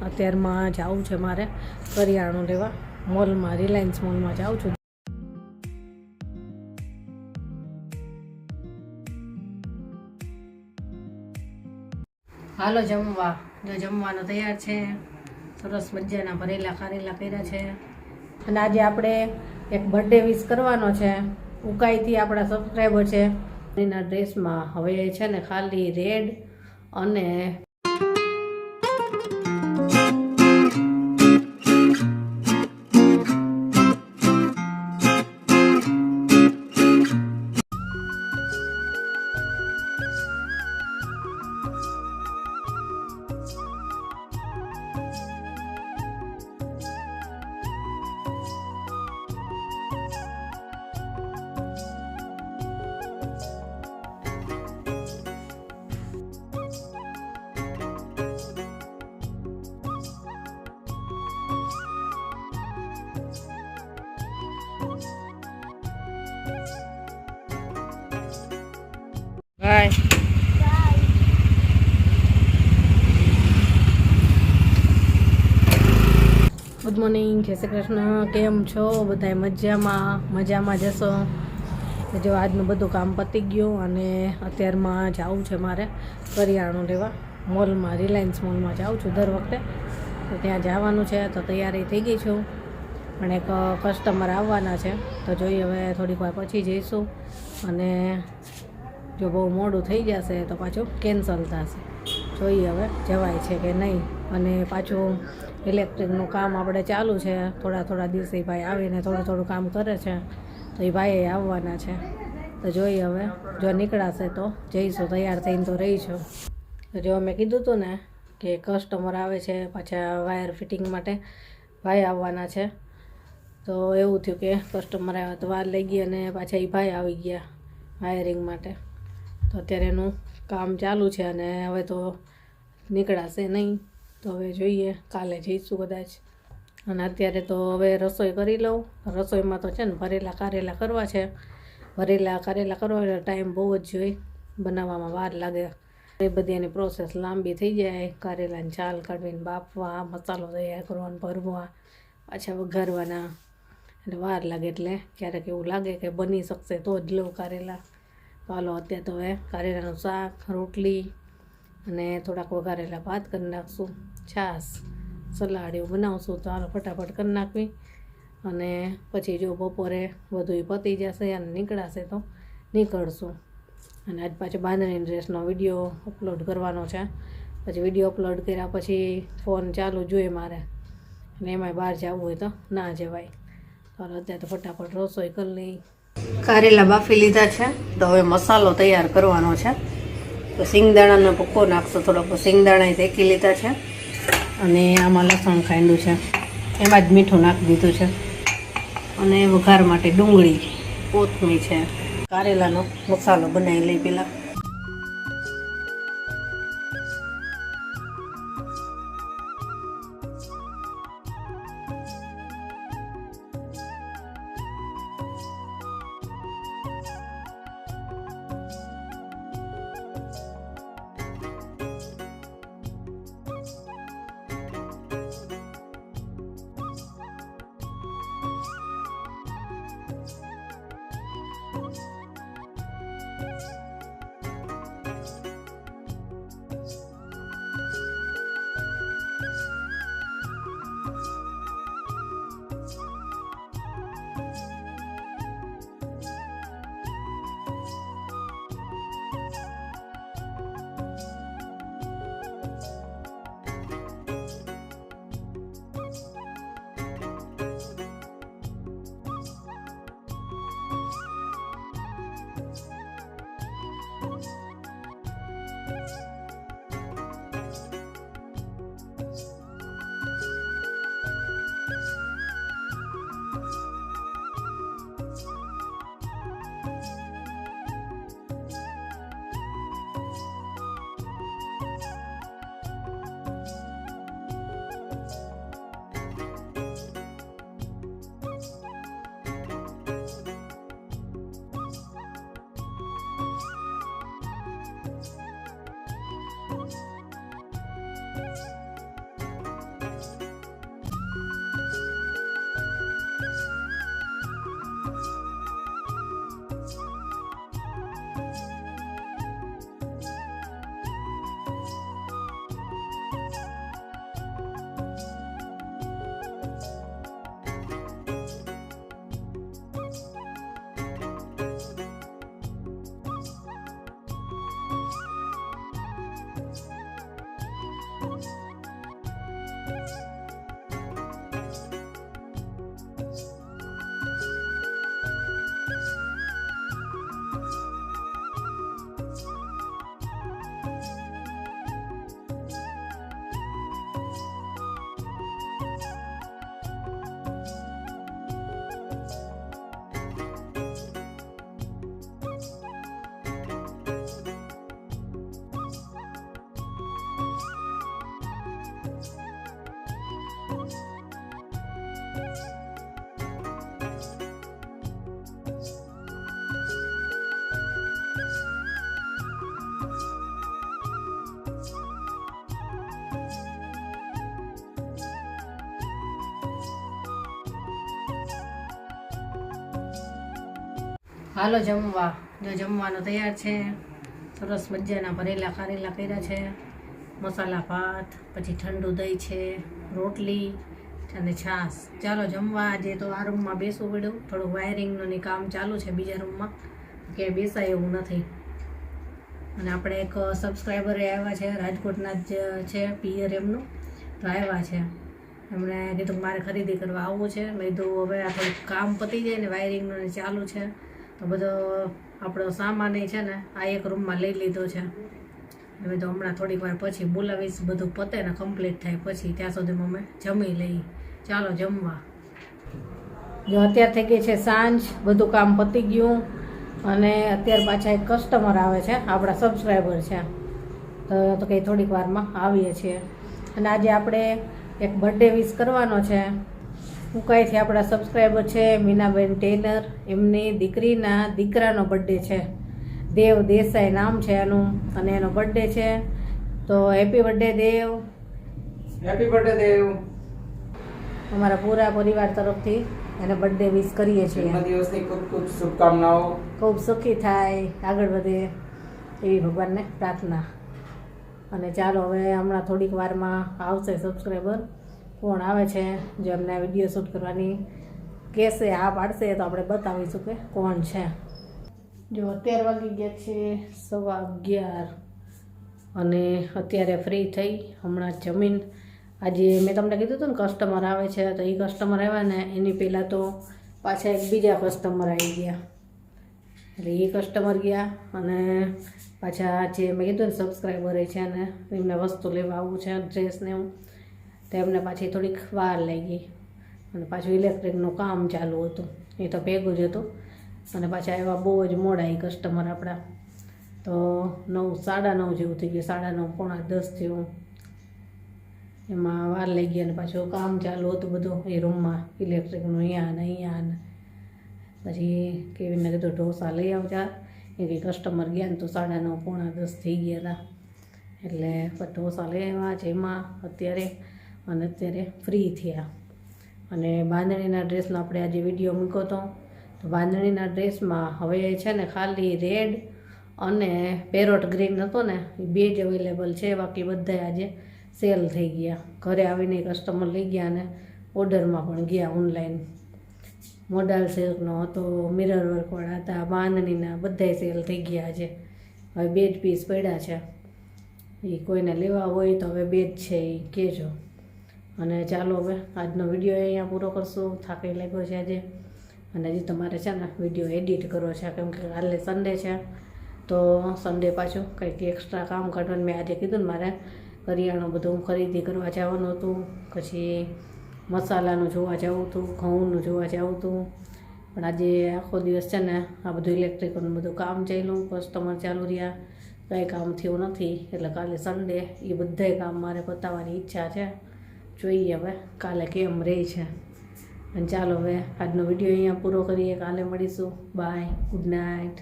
અત્યારમાં જવું છે મારે કરિયાણું લેવા મોલમાં, રિલાયન્સ મોલમાં જાઉં છું. હાલો જમવા. જો જમવાનું તૈયાર છે. સરસ મજાના ભરેલા કારેલા કર્યા છે. અને આજે આપણે એક બર્થડે વિશ કરવાનો છે. ઉકાઈથી આપણા સબસ્ક્રાઈબર છે એના ડ્રેસમાં. હવે છે ને ખાલી રેડ અને બાય. ગુડ મોર્નિંગ, જય શ્રી કૃષ્ણ. કેમ છો બધા? મજામાં જશો. જો આજનું બધું કામ પતી ગયું અને અત્યારમાં જવું છે મારે કરિયાણું લેવા મોલમાં, રિલાયન્સ મોલમાં જાઉં છું દર વખતે. તો ત્યાં જવાનું છે તો તૈયારી થઈ ગઈ છું. પણ એક કસ્ટમર આવવાના છે તો જોઈએ હવે થોડીક વાર પછી જઈશું. અને જો બહુ મોડું થઈ જશે તો પાછું કેન્સલ થશે. જોઈએ હવે જવાય છે કે નહીં. અને પાછું ઇલેક્ટ્રિકનું કામ આપણે ચાલુ છે. થોડા દિવસે ભાઈ આવીને થોડું કામ કરે છે તો એ ભાઈ આવવાના છે. તો જોઈએ હવે જો નીકળાશે તો જઈશું. તૈયાર થઈને તો રહીશું. તો જો મેં કીધું હતું ને કે કસ્ટમર આવે છે પાછા વાયર ફિટિંગ માટે ભાઈ આવવાના છે. તો એવું થયું કે કસ્ટમર આવ્યા તો વાર લઈ ગઈ અને પાછા એ ભાઈ આવી ગયા વાયરિંગ માટે. તો અત્યારે એનું કામ ચાલુ છે અને હવે તો નીકળાશે નહીં. તો હવે જોઈએ, કાલે જઈશું કદાચ. અને અત્યારે તો હવે રસોઈ કરી લઉં. રસોઈમાં તો છે ને ભરેલા કારેલા કરવા છે. ભરેલા કારેલા કરવા એટલે ટાઈમ બહુ જ જોઈએ, બનાવવામાં વાર લાગે. એ બધી એની પ્રોસેસ લાંબી થઈ જાય. કારેલાની છાલ કાઢવીને બાફવા, મસાલો તૈયાર કરવાનો, ભરવા, પાછા વઘારવાના, એટલે વાર લાગે. એટલે ક્યારેક એવું લાગે કે બની શકશે તો જ લઉં કારેલા. તો હાલો અત્યારે તો હવે કારેલાનું શાક, રોટલી અને થોડાક વઘારેલા ભાત કરી નાખશું. છાશ, સલાડ એવું બનાવશું. તો હાલો ફટાફટ કરી નાખવી. અને પછી જો બપોરે બધું પતી જશે અને નીકળાશે તો નીકળશું. અને આજ પાછો બાંધણી ડ્રેસનો વિડીયો અપલોડ કરવાનો છે. પછી વિડીયો અપલોડ કર્યા પછી ફોન ચાલુ જોઈએ મારે, અને એમાંય બહાર જવું હોય તો ના જવાય. તો અત્યારે તો ફટાફટ રસોઈ કરી લઈ. કારેલા બાફી લીધા છે તો હવે મસાલો તૈયાર કરવાનો છે. તો સિંગદાણાનો ભૂકો નાખશો. થોડોક સિંગદાણા શેકી લીધા છે અને આમાં લસણ ખાંડ્યું છે, એમાં જ મીઠું નાખી દીધું છે. અને વઘાર માટે ડુંગળી, કોથમીર છે. કારેલાનો મસાલો બનાવી લઈ પહેલાં. હાલો જમવા. જો જમવાનું તૈયાર છે. સરસ મજાના ભરેલા કારેલા કર્યા છે, મસાલા ભાત, પછી ઠંડુ દહીં છે, રોટલી અને છાશ. ચાલો જમવા. આજે તો આ રૂમમાં બેસવું પડ્યું, થોડું વાયરિંગનું કામ ચાલુ છે બીજા રૂમમાં, કે બેસાય એવું નથી. અને આપણે એક સબસ્ક્રાઈબરે આવ્યા છે, રાજકોટના જ છે, પિયર એમનું, તો આવ્યા છે. એમણે કીધું મારે ખરીદી કરવા આવવું છે. મેં કીધું હવે આ થોડું કામ પતી જાય ને, વાયરિંગનું ચાલુ છે, તો બધો આપણો સામાન છે ને આ એક રૂમમાં લઈ લીધો છે. હવે તો હમણાં થોડીક વાર પછી બોલાવીશ, બધું પતે ને કમ્પ્લીટ થાય પછી, ત્યાં સુધીમાં અમે જમી લઈ. ચાલો જમવા. જો અત્યારે થઈ ગઈ છે સાંજ, બધું કામ પતી ગયું અને અત્યારે પાછા એક કસ્ટમર આવે છે, આપણા સબસ્ક્રાઈબર છે, તો કંઈ થોડીક વારમાં આવીએ છીએ. અને આજે આપણે એક બર્થડે વિશ કરવાનો છે. ઉકાઈથી આપણા સબસ્ક્રાઈબર છે મીનાબેન ટેલર, એમની દીકરાનો બર્થડે છે. દેવ દેસાઈ નામ છે એનું, અને એનો બર્થડે છે. તો હેપી બર્થડે દેવ. હેપી બર્થડે દેવ. અમારા પૂરા પરિવાર તરફથી એને બર્થડે વિશ કરીએ છીએ. દિવસની ખૂબ ખૂબ શુભકામનાઓ. ખૂબ સુખી થાય, આગળ વધે એવી ભગવાનને પ્રાર્થના. અને ચાલો હવે હમણાં થોડીક વારમાં આવશે સબસ્ક્રાઈબર. કોણ આવે છે, જો અમને વિડીયો શૂટ કરવાની કહેશે, હા પાડશે તો આપણે બતાવીશું કે કોણ છે. જો અત્યારે વાગી ગયા છે 11:15 અને અત્યારે ફ્રી થઈ હમણાં જમીન. આજે મેં તમને કીધું હતું ને કસ્ટમર આવે છે, તો એ કસ્ટમર આવ્યા ને એની પહેલાં તો પાછા એક બીજા કસ્ટમર આવી ગયા. એટલે એ કસ્ટમર ગયા અને પાછા જે મેં કીધું ને સબસ્ક્રાઈબર છે ને એમને વસ્તુ લેવા આવવું છે, ડ્રેસ ને એવું, તો એમને પાછી થોડીક વાર લાગી. અને પાછું ઇલેક્ટ્રિકનું કામ ચાલુ હતું, એ તો ભેગું જ હતું. અને પાછા એવા બહુ જ મોડા એ કસ્ટમર આપણા, તો 9:30 જેવું થઈ ગયું, 9:30 પોણા 10 જેવું. એમાં વાર લઈ ગઈ અને પાછું કામ ચાલુ હતું બધું એ રૂમમાં, ઇલેક્ટ્રિકનું અહીંયા ને અહીંયા ને. પછી કેવીને કીધું ઢોસા લઈ આવજા, એ કંઈ કસ્ટમર ગયા ને તો 9:30 પોણા 10 થઈ ગયા હતા. એટલે ઢોસા લઈ આવ્યા જેમાં અત્યારે ફ્રી થયા. અને બાંધણીના ડ્રેસનો આપણે આજે વિડીયો મૂક્યો હતો. તો બાંધણીના ડ્રેસમાં હવે છે ને ખાલી રેડ અને પેરોટ ગ્રીન હતો ને એ 2 જ અવેલેબલ છે, બાકી બધા આજે સેલ થઈ ગયા. ઘરે આવીને કસ્ટમર લઈ ગયા અને ઓર્ડરમાં પણ ગયા ઓનલાઈન. મોડાલ સિલ્કનો હતો, મિરર વર્કવાળા હતા, બાંધણીના બધાય સેલ થઈ ગયા છે. હવે 2 જ પીસ પડ્યા છે. એ કોઈને લેવા હોય તો હવે 2 જ છે એ કહેજો. અને ચાલો હવે આજનો વિડીયો અહીંયા પૂરો કરશું. થાકી લાગ્યો છે આજે, અને હજી તમારે છે ને વિડીયો એડિટ કરવો છે, કેમ કે કાલે સન્ડે છે, તો સન્ડે પાછું કંઈક એક્સ્ટ્રા કામ કાઢવાનું. મેં આજે કીધું ને મારે કરિયાણું બધું ખરીદી કરવા જવાનું હતું, પછી મસાલાનું જોવા જવું હતું, ઘઉંનું જોવા જવું હતું. પણ આજે આખો દિવસ છે ને આ બધું ઇલેક્ટ્રિકનું બધું કામ ચાલ્યું, કસ્ટમર ચાલુ રહ્યા, કંઈ કામ થયું નથી. એટલે કાલે સન્ડે એ બધાય કામ મારે પતાવવાની ઈચ્છા છે. જોઈએ હવે કાલે કેમ રહે છે. અને ચાલો હવે આજનો વિડીયો અહીંયા પૂરો કરીએ. કાલે મળીશું. Bye, good night.